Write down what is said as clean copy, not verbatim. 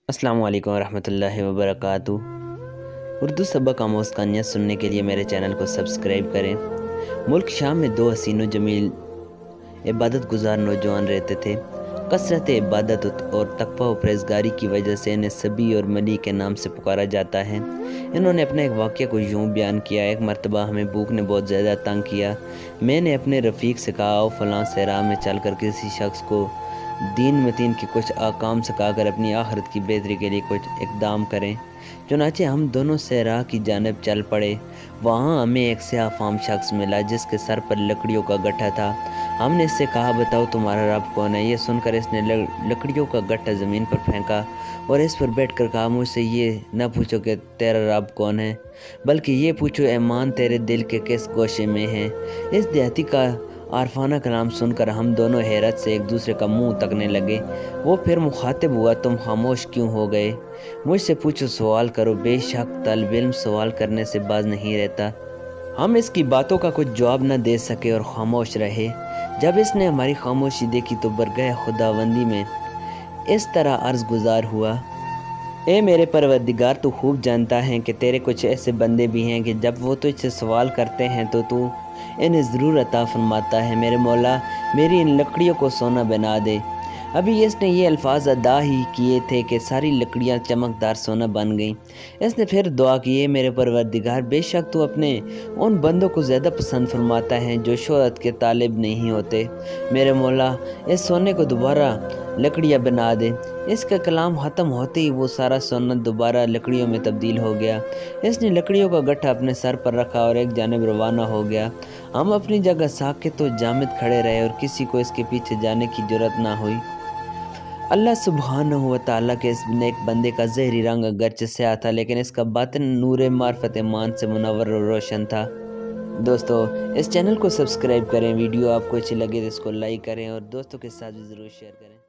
السلام علیکم ورحمۃ اللہ وبرکاتہ۔ اردو سبق آموز کہانیاں سننے کے لیے میرے چینل کو سبسکرائب کریں۔ ملک شام میں دو حسین و جمیل عبادت گزار نوجوان رہتے تھے۔ کثرت عبادت اور تقویٰ و پرہیزگاری کی وجہ سے انہیں سبی اور ملی کے نام سے پکارا جاتا ہے۔ انہوں نے اپنے ایک واقعہ کو یوں بیان کیا: ایک مرتبہ ہمیں بھوک نے بہت زیادہ تنگ کیا۔ میں نے اپنے رفیق سے کہا، آؤ فلاں صحرا میں چل کر کسی شخص کو دین متین کے کچھ احکام سکھا کر اپنی آخرت کی بہتری کے لیے کچھ اقدام کریں۔ چنانچہ ہم دونوں صحرا کی جانب چل پڑے۔ وہاں ہمیں ایک سیاہ فام شخص ملا جس کے سر پر لکڑیوں کا گٹھا تھا۔ ہم نے اس سے کہا، بتاؤ تمہارا رب کون ہے؟ یہ سن کر اس نے لکڑیوں کا گٹھا زمین پر پھینکا اور اس پر بیٹھ کر کہا، مجھ سے یہ نہ پوچھو کہ تیرا رب کون ہے، بلکہ یہ پوچھو ایمان تیرے دل کے کس گوشے میں ہے۔ اس دیہاتی کا عارفانہ کلام سن کر ہم دونوں حیرت سے ایک دوسرے کا منہ تکنے لگے۔ وہ پھر مخاطب ہوا، تم خاموش کیوں ہو گئے؟ مجھ سے پوچھو، سوال کرو، بے شک طالب علم سوال کرنے سے باز نہیں رہتا۔ ہم اس کی باتوں کا کچھ جواب نہ دے سکے اور خاموش رہے۔ جب اس نے ہماری خاموشی دیکھی تو برگاہ خداوندی میں اس طرح عرض گزار ہوا، اے میرے پروردگار، تو خوب جانتا ہے کہ تیرے کچھ ایسے بندے بھی ہیں کہ جب وہ تجھ سے سوال کرتے ہیں تو انہیں ضرور عطا فرماتا ہے۔ میرے مولا، میری ان لکڑیوں کو سونا بنا دے۔ ابھی اس نے یہ الفاظ ادا ہی کیے تھے کہ ساری لکڑیاں چمکدار سونا بن گئیں۔ اس نے پھر دعا کی، اے میرے پروردگار، بے شک تو اپنے ان بندوں کو زیادہ پسند فرماتا ہے جو شہرت کے طالب نہیں ہوتے۔ میرے مولا، اس سونے کو دوبارہ لکڑیاں بنا دے۔ اس کا کلام ختم ہوتے ہی وہ سارا سونا دوبارہ لکڑیوں میں تبدیل ہو گیا۔ اس نے لکڑیوں کا گٹھا اپنے سر پر رکھا اور ایک جانب روانہ ہو گیا۔ ہم اپنی جگہ ساکت و جامد کھڑے رہے اور کسی کو اس کے پیچھے جانے کی جرات نہ ہوئی۔ اللہ سبحانہ و تعالیٰ کے اس نیک بندے کا ظاہری رنگ اگرچہ سیاہ تھا لیکن اس کا باطن نور معرفت ایمان سے منور و روشن تھا۔ دوستو، اس چینل کو سبسکرائب کریں، ویڈیو آپ کو اچھی لگے تو اس کو لائک کریں اور دوستوں کے ساتھ بھی ضرور شیئر کریں۔